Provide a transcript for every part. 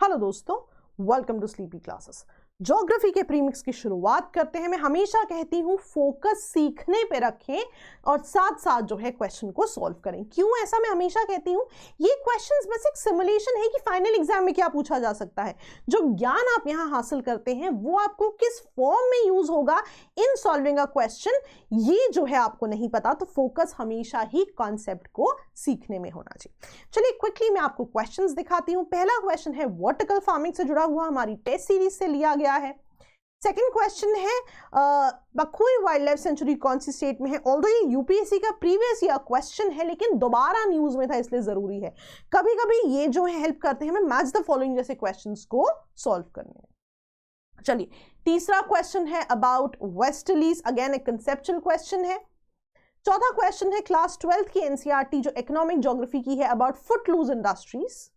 Hello दोस्तों, welcome to sleepy classes. Geography के premix की शुरुआत करते हैं। मैं हमेशा कहती हूँ फोकस सीखने पे रखें और साथ साथ जो है क्वेश्चन को सॉल्व करें। क्यों ऐसा मैं हमेशा कहती हूँ? ये क्वेश्चंस बस एक सिमुलेशन है कि फाइनल एग्जाम में क्या पूछा जा सकता है। जो ज्ञान आप यहाँ हासिल करते हैं वो आपको किस फॉर्म में यूज होगा इन सॉल्विंग अ क्वेश्चन, ये जो है आपको नहीं पता। तो फोकस हमेशा ही कॉन्सेप्ट को सीखने में होना चाहिए। चलिए क्विकली मैं आपको क्वेश्चंस दिखाती हूँ। पहला क्वेश्चन है वर्टिकल फार्मिंग से जुड़ा हुआ, हमारी टेस्ट सीरीज से लिया गया है। सेकेंड क्वेश्चन है बखुई वाइल्ड लाइफ सेंचुरी कौन सी स्टेट में है। ऑल्दो ये यूपीएससी का प्रीवियस ईयर क्वेश्चन है लेकिन दोबारा न्यूज में था इसलिए जरूरी है। कभी कभी ये जो है हेल्प करते हैं हमें मैच द फॉलोइंग जैसे क्वेश्चंस को सॉल्व करने में। चलिए तीसरा क्वेश्चन है अबाउट वेस्टर्लीज, अगेन एक कंसेप्चुअल क्वेश्चन है। चौथा क्वेश्चन है क्लास 12th की एनसीईआरटी जो इकोनॉमिक ज्योग्राफी की है about Footloose industries.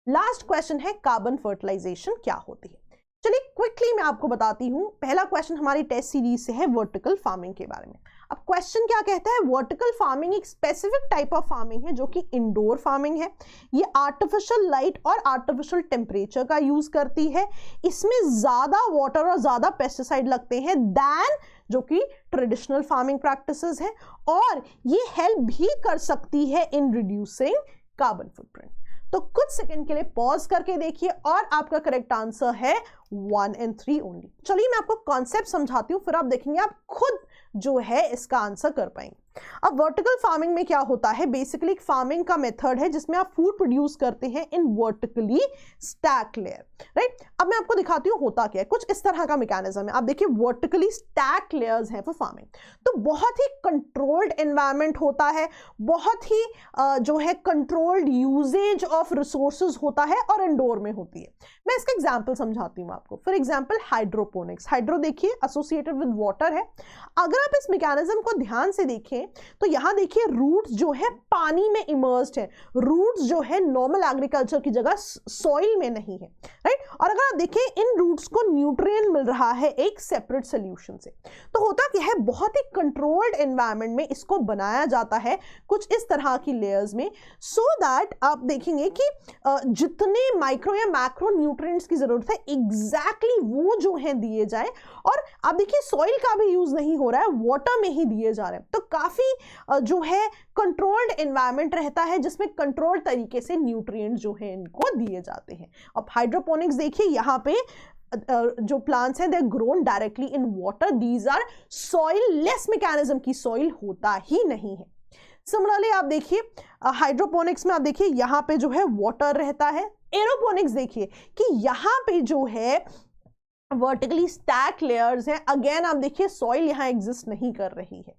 Last question है कार्बन फर्टिलाइजेशन क्या होती है। चलिए क्विकली मैं आपको बताती हूं। पहला क्वेश्चन हमारी टेस्ट सीरीज से है वर्टिकल फार्मिंग के बारे में। अब क्वेश्चन क्या कहता है? वर्टिकल फार्मिंग एक स्पेसिफिक टाइप ऑफ फार्मिंग है जो कि इंडोर फार्मिंग है। ये आर्टिफिशियल लाइट और आर्टिफिशियल टेम्परेचर का यूज करती है। इसमें ज्यादा वाटर और ज्यादा पेस्टिसाइड लगते हैं दैन जो कि ट्रेडिशनल फार्मिंग प्रैक्टिसेस है, और ये हेल्प भी कर सकती है इन रिड्यूसिंग कार्बन फुटप्रिंट। तो कुछ सेकंड के लिए पॉज करके देखिए और आपका करेक्ट आंसर है 1 and 3 ओनली। चलिए मैं आपको कॉन्सेप्ट समझाती हूं, फिर आप देखेंगे आप खुद जो है इसका आंसर कर पाएंगे। अब वर्टिकल फार्मिंग में क्या होता है? बेसिकली एक फार्मिंग का मेथड है जिसमें आप फूड प्रोड्यूस करते हैं इन वर्टिकली स्टैक लेयर, राइट। अब मैं आपको दिखाती हूँ होता क्या है। कुछ इस तरह का मैकेनिज्म है। आप देखिए वर्टिकली स्टैक लेयर्स हैं फॉर फार्मिंग। तो बहुत ही कंट्रोल्ड एनवायरनमेंट होता है, बहुत ही जो है कंट्रोल्ड यूजेज ऑफ रिसोर्सेज होता है और इंडोर में होती है। मैं इसका एग्जाम्पल समझाती हूँ आपको। For example hydroponics. हाइड्रो देखिए एसोसिएटेड विद वाटर है। अगर आप इस मैकेनिज्म को ध्यान से देखें तो यहां देखिए रूट्स जो है पानी में इमर्स्ड है। रूट्स जो है नॉर्मल एग्रीकल्चर की जगह सॉइल में नहीं है, राइट। और अगर आप देखें इन रूट्स को न्यूट्रिएंट मिल रहा है एक सेपरेट सोल्यूशन से। तो होता क्या है, बहुत ही कंट्रोल्ड एनवायरनमेंट में इसको बनाया जाता है कुछ इस तरह की लेयर्स में, सो दैट आप देखेंगे कि जितने माइक्रो या मैक्रो न्यूट्रिएंट्स की जरूरत है एग्जैक्टली वो जो है दिए जाए। और आप देखिए सॉइल का भी यूज नहीं हो रहा है, वाटर में ही दिए जा रहे हैं। तो काफी जो है कंट्रोल्ड एनवायरनमेंट रहता है जिसमें कंट्रोल्ड तरीके से न्यूट्रिएंट्स जो है इनको दिए जाते हैं। अब हाइड्रोपोनिक्स देखिए यहाँ पे जो प्लांट्स हैं they grown directly in water. These are soilless mechanism की सॉइल होता ही नहीं है। सिमिलरली आप देखिए हाइड्रोपोनिक्स में आप देखिए यहाँ पे जो है वाटर रहता है। एरोपोनिक्स देखिए कि यहाँ पे जो है वर्टिकली स्टैक लेयर्स हैं। अगेन आप देखिए सॉइल यहाँ एग्जिस्ट नहीं कर रही है।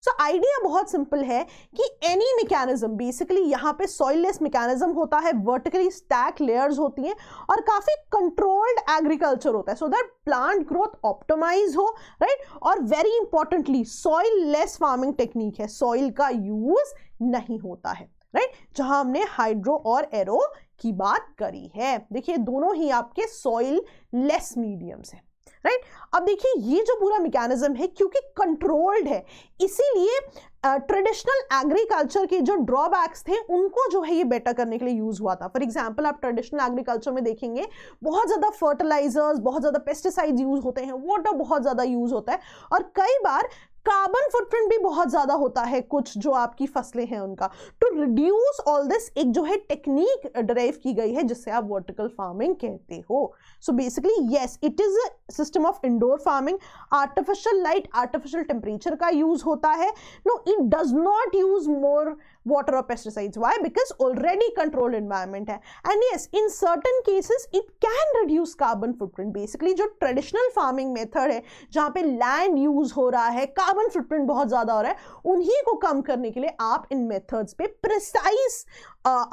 सो आइडिया बहुत सिंपल है कि एनी मैकेनिज्म बेसिकली यहाँ पे सॉइललेस मैकेनिज्म होता है, वर्टिकली स्टैक लेयर्स होती हैं और काफी कंट्रोल्ड एग्रीकल्चर होता है so that plant growth optimise हो, राइट। और very importantly soilless farming technique है, सॉइल का यूज नहीं होता है, राइट। जहां हमने हाइड्रो और एरो की बात करी है, देखिए दोनों ही आपके सॉइल लेस मीडियम्स हैं, राइट। अब देखिए ये जो पूरा मैकेनिज्म है क्योंकि कंट्रोल्ड है इसीलिए ट्रेडिशनल एग्रीकल्चर के जो ड्रॉबैक्स थे उनको जो है ये बेटर करने के लिए यूज हुआ था। फॉर एग्जांपल आप ट्रेडिशनल एग्रीकल्चर में देखेंगे बहुत ज्यादा फर्टिलाइजर्स, बहुत ज्यादा पेस्टिसाइड्स यूज होते हैं, वाटर बहुत ज्यादा यूज होता है और कई बार कार्बन फुटप्रिंट भी बहुत ज्यादा होता है कुछ जो आपकी फसलें हैं उनका। टू रिड्यूस ऑल दिस एक जो है टेक्निक डिराइव की गई है जिससे आप वर्टिकल फार्मिंग कहते हो। So basically yes it is a system of indoor farming. Artificial light, artificial temperature का यूज होता है। No it does not use more water or pesticides. Why? Because already controlled environment है। And yes, in certain cases it can reduce carbon footprint. Basically जो traditional farming method है जहाँ पे land use हो रहा है, carbon footprint बहुत ज़्यादा हो रहा है, उन्हीं को कम करने के लिए आप इन methods पे precise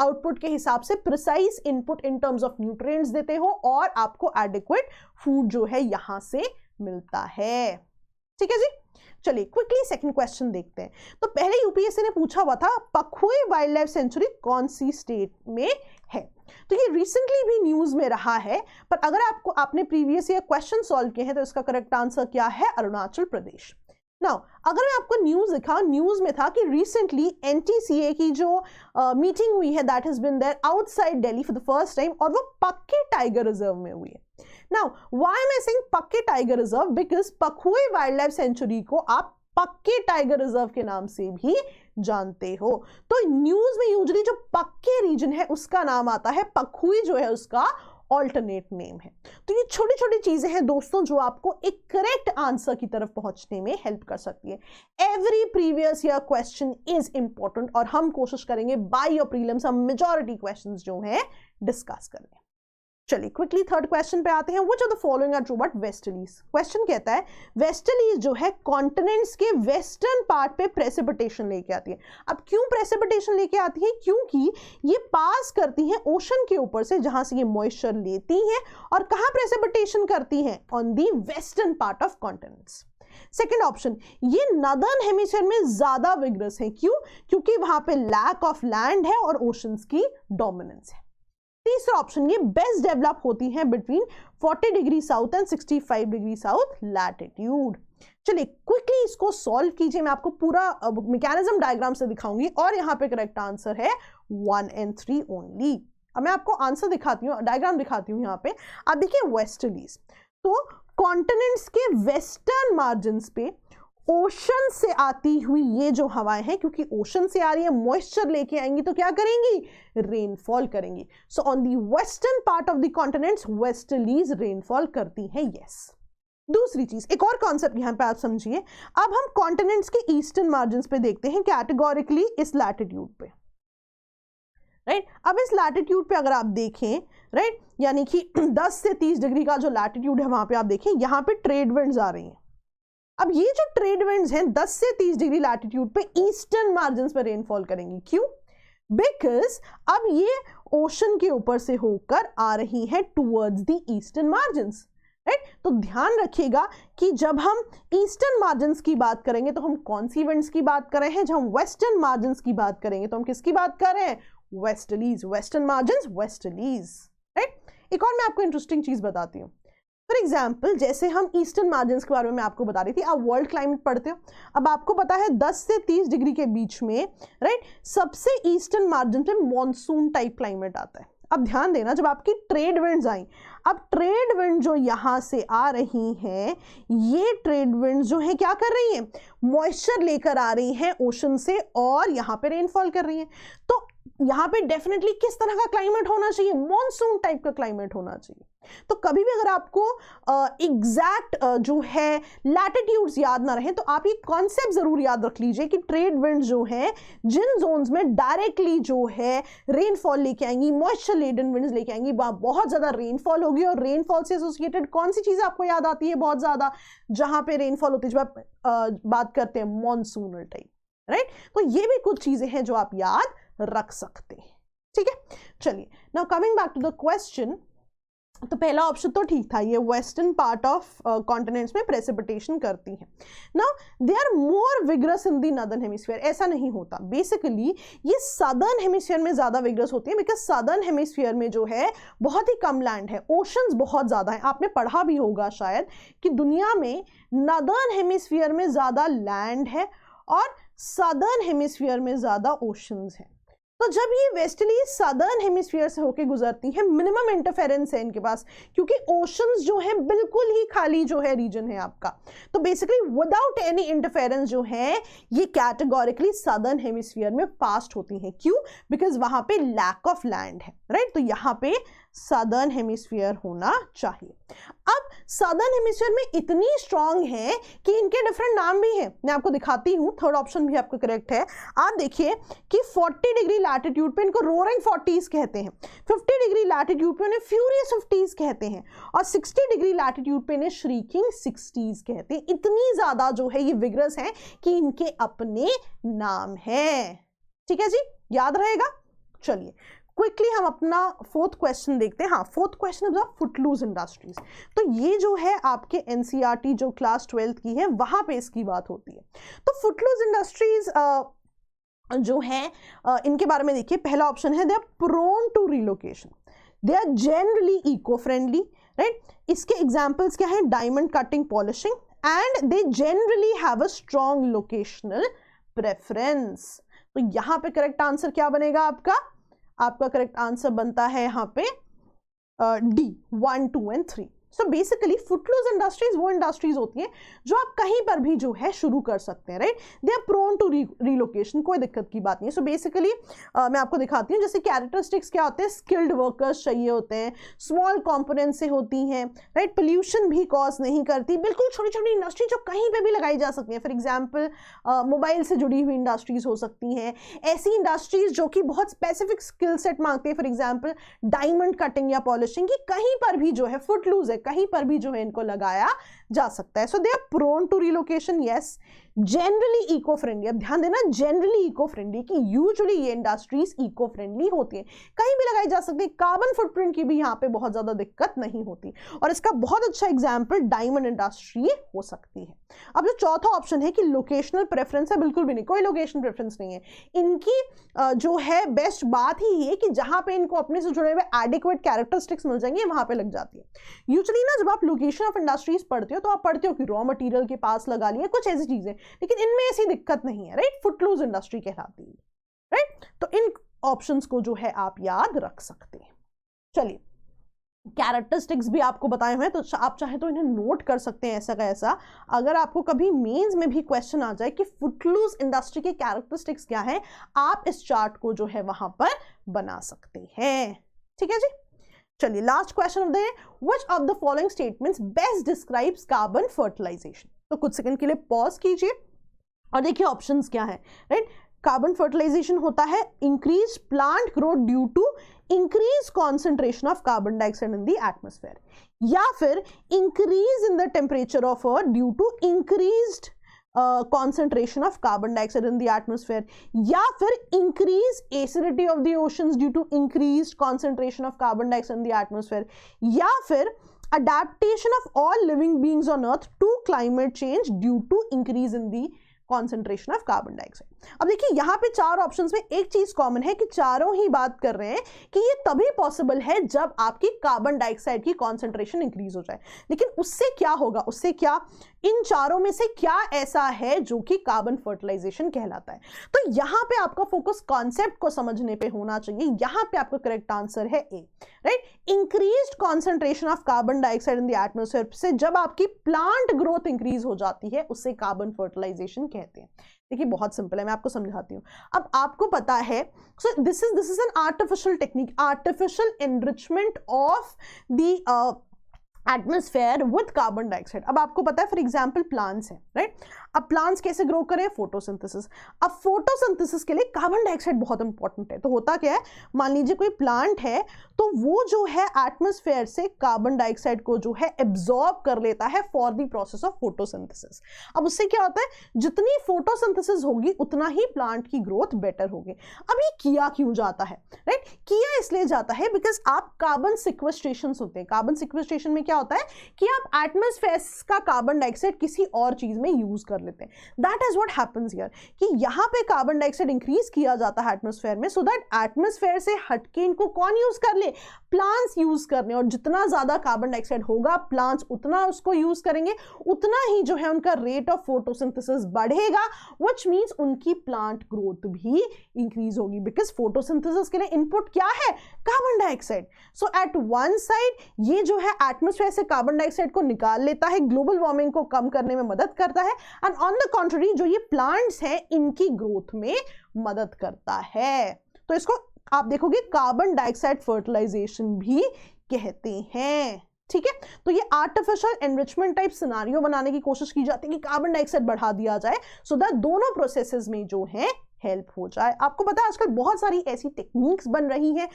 output के हिसाब से precise input in terms of nutrients देते हो और आपको adequate food जो है यहाँ से मिलता है। ठीक है जी। चलिए क्विकली सेकंड क्वेश्चन देखते हैं। तो पहले यूपीएससी ने पूछा हुआ था पखुई वाइल्ड लाइफ सेंचुरी कौन सी स्टेट में है। तो ये रिसेंटली भी न्यूज में रहा है, पर अगर आपने प्रीवियस ईयर क्वेश्चन सॉल्व किए हैं तो इसका करेक्ट आंसर क्या है? अरुणाचल प्रदेश। नाउ अगर मैं आपको न्यूज दिखा, न्यूज में था कि रिसेंटली NTCA की जो मीटिंग हुई है that has been there outside Delhi for the first time, और वो पक्के टाइगर रिजर्व में हुई है। Now why am I saying Pakke tiger reserve? Because Pakhui wild life sanctuary को आप पक्के टाइगर रिजर्व के नाम से भी जानते हो। तो न्यूज में यूजुअली जो पक्के रीजन है उसका नाम आता है, पखुई जो है उसका ऑल्टरनेट नेम है। तो ये छोटी छोटी चीजें हैं दोस्तों जो आपको एक करेक्ट आंसर की तरफ पहुंचने में हेल्प कर सकती है। Every previous year question is important और हम कोशिश करेंगे बाय योर प्रीलिम्स हम मेजॉरिटी क्वेश्चंस जो हैं डिस्कस करें। चलिए क्विकली थर्ड क्वेश्चन पे आते हैं। Which of the following are true but westerlies? Question कहता है वेस्टर्लीज जो है कॉन्टिनेंट्स के वेस्टर्न पार्ट पे प्रेसिपिटेशन लेके आती है। अब क्यों प्रेसिपिटेशन लेके आती है? क्योंकि ये पास करती हैं ओशन के ऊपर से जहां से ये मॉइस्चर लेती हैं, और कहां प्रेसिपिटेशन करती हैं? On the western part of continents. Second option, ये नदर्न हेमिस्फीयर में ज्यादा विग्रस है। क्यों? क्योंकि वहां पे लैक ऑफ लैंड है और ओशंस की डोमिनेंस है। तीसरा ऑप्शन, ये बेस्ट डेवलप होती हैं between 40 degree south and 65 degree south latitude. चलिए क्विकली इसको सॉल्व कीजिए, मैं आपको पूरा मैकेनिज्म डायग्राम से दिखाऊंगी, और यहाँ पे करेक्ट आंसर है 1 and 3 ओनली। अब मैं आपको आंसर दिखाती हूँ, डायग्राम दिखाती हूँ। यहाँ पे आप देखिए वेस्टर्लीज, तो कॉन्टिनेंट्स के वेस्टर्न मार्जिन पे ओशन से आती हुई ये जो हवाएं हैं, क्योंकि ओशन से आ रही है मॉइस्चर लेके आएंगी तो क्या करेंगी? रेनफॉल करेंगी। So on the western part of the continents westerlies rainfall करती है। यस। दूसरी चीज, एक और कॉन्सेप्ट यहां पे आप समझिए। अब हम कॉन्टिनेंट्स के ईस्टर्न मार्जिन पे देखते हैं कैटेगोरिकली इस लैटिट्यूड पे, राइट। अब इस लैटिट्यूड पे अगर आप देखें, राइट, यानी कि 10 से 30 डिग्री का जो लैटिट्यूड है वहां पे आप देखें, यहां पे ट्रेड विंड्स आ रही हैं। अब ये जो ट्रेड विंड्स हैं 10 से 30 डिग्री लैटिट्यूड पे ईस्टर्न मार्जिन पे रेनफॉल करेंगी। क्यों? बिकॉज अब ये ओशन के ऊपर से होकर आ रही है towards the eastern margins, right. तो ध्यान रखिएगा कि जब हम ईस्टर्न मार्जिन्स की बात करेंगे तो हम कौन सी विंड्स की बात कर रहे हैं? जब हम वेस्टर्न मार्जिन्स की बात करेंगे तो हम किसकी बात कर रहे हैं? Westerlies. Western margins, westerlies, right. एक और मैं आपको इंटरेस्टिंग चीज बताती हूँ। फॉर एग्जाम्पल, जैसे हम ईस्टर्न मार्जिन्स के बारे में आपको बता रही थी, आप वर्ल्ड क्लाइमेट पढ़ते हो। अब आपको पता है 10 से 30 डिग्री के बीच में, राइट, सबसे ईस्टर्न मार्जिन पे मॉनसून टाइप क्लाइमेट आता है। अब ध्यान देना, जब आपकी ट्रेड विंड्स आई, अब ट्रेड विंड जो यहां से आ रही हैं, ये ट्रेड विंड्स जो है क्या कर रही हैं? मॉइस्चर लेकर आ रही हैं ओशन से और यहाँ पे रेनफॉल कर रही हैं। तो यहाँ पे डेफिनेटली किस तरह का क्लाइमेट होना चाहिए? मॉनसून टाइप का क्लाइमेट होना चाहिए। तो कभी भी अगर आपको एग्जैक्ट जो है लैटिट्यूड्स याद ना रहे तो आप ये कॉन्सेप्ट जरूर याद रख लीजिए कि ट्रेड विंड्स जो है जिन जोन्स में डायरेक्टली जो है रेनफॉल लेके आएंगी, मॉइस्चर लेडन विंड्स लेके आएंगी, वहां बहुत ज्यादा रेनफॉल होगी। और रेनफॉल से एसोसिएटेड कौन सी चीज आपको याद आती है बहुत ज्यादा? जहां पे रेनफॉल होती है, जब आप बात करते हैं मॉनसूनल टाइप, राइट। तो ये भी कुछ चीजें हैं जो आप याद रख सकते हैं, ठीक है। चलिए now coming back to the question, तो पहला ऑप्शन तो ठीक था, ये वेस्टर्न पार्ट ऑफ कॉन्टिनेंट्स में प्रेसिपिटेशन करती है। Now they are more vigorous in the northern hemisphere. ऐसा नहीं होता, बेसिकली ये सदर्न हेमिस्फीयर में ज्यादा विग्रस होती है, बिकॉज सदर्न हेमिस्फीयर में जो है बहुत ही कम लैंड है, ओशंस बहुत ज्यादा है। आपने पढ़ा भी होगा शायद कि दुनिया में नदर्न हेमिस्फीयर में ज्यादा लैंड है और सदर्न हेमिस्फीयर में ज्यादा ओशंस है। तो जब ये वेस्टर्ली सदर्न हेमिस्फीयर से होके गुजरती है, मिनिमम इंटरफेरेंस है इनके पास, क्योंकि ओशंस जो है बिल्कुल ही खाली जो है रीजन है आपका। तो बेसिकली विदाउट एनी इंटरफेरेंस जो है ये कैटेगोरिकली सदर्न हेमिस्फीयर में पास्ट होती हैं। क्यों? बिकॉज वहां पे लैक ऑफ लैंड है, राइट। तो यहाँ पे सदर्न हेमिस्फीयर होना चाहिए। अब सदर्न हेमिस्फीयर में इतनी स्ट्रांग है कि इनके डिफरेंट नाम भी हैं, मैं आपको दिखाती हूँ। थर्ड ऑप्शन भी आपको करेक्ट है। आप देखिए कि 40 डिग्री लैटिट्यूड पे इनको रोरिंग 40s कहते हैं, 50 डिग्री लैटिट्यूड पे उन्हें फ्यूरियस 50s कहते हैं, और 60 डिग्री लैटिट्यूड पे इन्हें श्रीकिंग 60s कहते हैं। इतनी ज्यादा जो है ये विग्रस हैं कि इनके अपने नाम हैं, ठीक है जी, याद रहेगा। चलिए क्विकली हम अपना फोर्थ क्वेश्चन देखते हैं। हाँ, fourth question is Footloose industries. तो ये जो है आपके एनसीईआरटी जो क्लास 12th की है वहां पे इसकी बात होती है। तो फुटलूज इंडस्ट्रीज जो है इनके बारे में देखिए। पहला ऑप्शन है they are prone to relocation, they are generally eco friendly, right. इसके एग्जाम्पल्स क्या है? Diamond cutting polishing, and they generally have a strong locational preference. तो यहां पे करेक्ट आंसर क्या बनेगा आपका? आपका करेक्ट आंसर बनता है यहां पे D, 1, 2 and 3। So basically footloose industries वो इंडस्ट्रीज होती हैं जो आप कहीं पर भी जो है शुरू कर सकते हैं, right? They are prone to relocation, कोई दिक्कत की बात नहीं है। सो बेसिकली मैं आपको दिखाती हूँ, जैसे कैरेक्टरिस्टिक्स क्या होते हैं, स्किल्ड वर्कर्स चाहिए होते हैं, स्मॉल कॉम्पोनेंट से होती हैं, राइट? पोल्यूशन भी कॉज नहीं करती, बिल्कुल छोटी छोटी इंडस्ट्री जो कहीं पर भी लगाई जा सकती हैं। फॉर एग्जाम्पल मोबाइल से जुड़ी हुई इंडस्ट्रीज हो सकती हैं, ऐसी इंडस्ट्रीज जो कि बहुत स्पेसिफिक स्किल सेट मांगती है, फॉर एग्जाम्पल डायमंड कटिंग या पॉलिशिंग, की कहीं पर भी जो है फुटलूज है, कहीं पर भी जो है इनको लगाया जा सकता है। So they are prone to relocation, yes. Generally eco friendly, अब ध्यान देना, जनरली इको फ्रेंडली, कि यूजुअली ये इंडस्ट्रीज इको फ्रेंडली होती है, कहीं भी लगाई जा सकती है, कार्बन फुटप्रिंट की भी यहाँ पे बहुत ज्यादा दिक्कत नहीं होती। और इसका बहुत अच्छा एग्जांपल डायमंड इंडस्ट्री हो सकती है। अब जो चौथा ऑप्शन है कि लोकेशनल प्रेफरेंस है, बिल्कुल भी नहीं, कोई लोकेशन प्रेफरेंस नहीं है इनकी। जो है बेस्ट बात ही है कि जहां पे इनको अपने से जुड़े हुए एडिक्वेट कैरेक्टरिस्टिक्स मिल जाएंगे वहां पे लग जाती है। यूजुअली ना जब आप लोकेशन ऑफ इंडस्ट्रीज पढ़ते हो तो आप पढ़ते हो कि रॉ मटेरियल के पास लगा लिया, कुछ ऐसी चीजें, लेकिन इनमें ऐसी दिक्कत नहीं है, राइट? फुटलूज इंडस्ट्री कहलाती है, राइट? तो इन ऑप्शंस को जो है आप याद रख सकते हैं। चलिए, कैरेक्टरिस्टिक्स भी आपको बताए हुए हैं, तो आप चाहे तो इन्हें नोट कर सकते हैं ऐसा का ऐसा। अगर आपको कभी मेंस में भी क्वेश्चन आ जाए कि फुटलूज इंडस्ट्री के कैरेक्टरिस्टिक्स क्या है, आप इस चार्ट को जो है वहां पर बना सकते हैं। ठीक है जी, चलिए last question of the day, which of the following statements best describes carbon fertilisation? तो कुछ सेकंड के लिए पॉज कीजिए और देखिए ऑप्शंस क्या है, राइट? कार्बन फर्टिलाइजेशन होता है increase plant growth due to increase concentration of carbon dioxide in the atmosphere, या फिर increase in the temperature of earth due to increased concentration of carbon dioxide in the atmosphere, या फिर increase acidity of the oceans due to increased concentration of carbon dioxide in the atmosphere, या फिर adaptation of all living beings on earth to climate change due to increase in the concentration of carbon dioxide। अब देखिए यहाँ पे चार options में एक चीज कॉमन है कि चारों ही बात कर रहे हैं कि ये तभी पॉसिबल है जब आपकी कार्बन डाइऑक्साइड की कॉन्सेंट्रेशन इंक्रीज हो जाए। लेकिन उससे क्या होगा, उससे क्या, इन चारों में से क्या ऐसा है जो कि कार्बन फर्टिलाइजेशन कहलाता है? तो यहाँ पे आपका फोकस कॉन्सेप्ट को समझने पे होना चाहिए। यहाँ पे आपका करेक्ट आंसर है A, right? Increased concentration of carbon dioxide in the atmosphere से जब आपकी प्लांट ग्रोथ इंक्रीज हो जाती है उससे कार्बन फर्टिलाइजेशन कहते हैं। देखिए बहुत सिंपल है, मैं आपको समझाती हूँ। अब आपको पता है, so this is an artificial technique, artificial enrichment of the atmosphere with carbon dioxide. अब आपको पता है फॉर एग्जांपल प्लांट्स है, राइट? अब प्लांट्स कैसे ग्रो करें? फोटोसिंथेसिस। अब फोटोसिंथेसिस के लिए कार्बन डाइऑक्साइड बहुत इंपॉर्टेंट है। तो होता क्या है, मान लीजिए कोई प्लांट है तो वो जो है एटमॉस्फेयर से कार्बन डाइऑक्साइड को जो है एब्जॉर्ब कर लेता है for the process of photosynthesis. अब उससे क्या होता है, जितनी फोटोसिंथेसिस होगी उतना ही प्लांट की ग्रोथ बेटर होगी। अब ये किया क्यों जाता है, राइट? किया इसलिए जाता है बिकॉज आप कार्बन सिक्वेस्ट्रेशन होते हैं। कार्बन सिक्वेस्ट्रेशन में क्या होता है कि आप एटमॉस्फेयर का कार्बन डाइऑक्साइड किसी और चीज में यूज कर लेते हैं। That is what happens here, कि यहां पे कार्बन डाइऑक्साइड इंक्रीज किया जाता है एटमॉस्फेयर में, सो दैट एटमॉस्फेयर से हटके इनको कौन यूज कर ले? प्लांट्स यूज करने। और जितना ज्यादा कार्बन डाइऑक्साइड होगा प्लांट्स उतना उसको यूज करेंगे, उतना ही जो है उनका रेट ऑफ फोटोसिंथेसिस बढ़ेगा, व्हिच मींस उनकी प्लांट ग्रोथ भी इंक्रीज होगी। बिकॉज फोटोसिंथेसिस के लिए इनपुट क्या है? Carbon dioxide. So at one side ये जो है एटमॉस्फेयर से कार्बन डाइऑक्साइड को निकाल लेता है, ग्लोबल वार्मिंग को कम करने में मदद करता है, एंड ऑन द कॉन्ट्ररी जो ये प्लांट्स हैं इनकी ग्रोथ में मदद करता है। तो इसको आप देखोगे कार्बन डाइऑक्साइड फर्टिलाइजेशन भी कहते हैं। ठीक है, तो ये आर्टिफिशियल एनरिचमेंट टाइप सिनारियो बनाने की कोशिश की जाती है कि कार्बन डाइऑक्साइड बढ़ा दिया जाए सो दैट दोनों प्रोसेसेस में जो है हेल्प हो जाए। आपको पता है आजकल बहुत सारी ऐसी टेक्निक्स बन रही हैं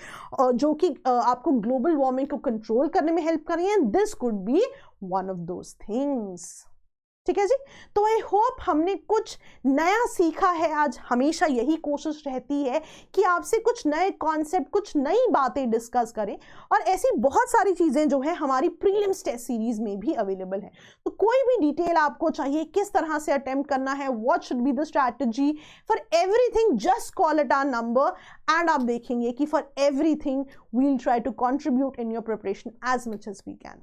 जो कि आपको ग्लोबल वार्मिंग को कंट्रोल करने में हेल्प कर रही हैं। This could be one of those things. ठीक है जी, तो आई होप हमने कुछ नया सीखा है आज। हमेशा यही कोशिश रहती है कि आपसे कुछ नए कॉन्सेप्ट, कुछ नई बातें डिस्कस करें, और ऐसी बहुत सारी चीजें जो है हमारी प्रीलिम्स टेस्ट सीरीज में भी अवेलेबल है। तो कोई भी डिटेल आपको चाहिए, किस तरह से अटेम्प्ट करना है, what should be the strategy for everything, just call it our number and आप देखेंगे कि for everything we will try to contribute in your preparation as much as we can.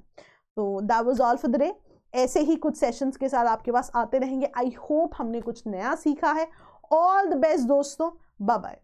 तो that was all for the day. ऐसे ही कुछ sessions के साथ आपके पास आते रहेंगे। आई होप हमने कुछ नया सीखा है। ऑल द बेस्ट दोस्तों, बाय बाय।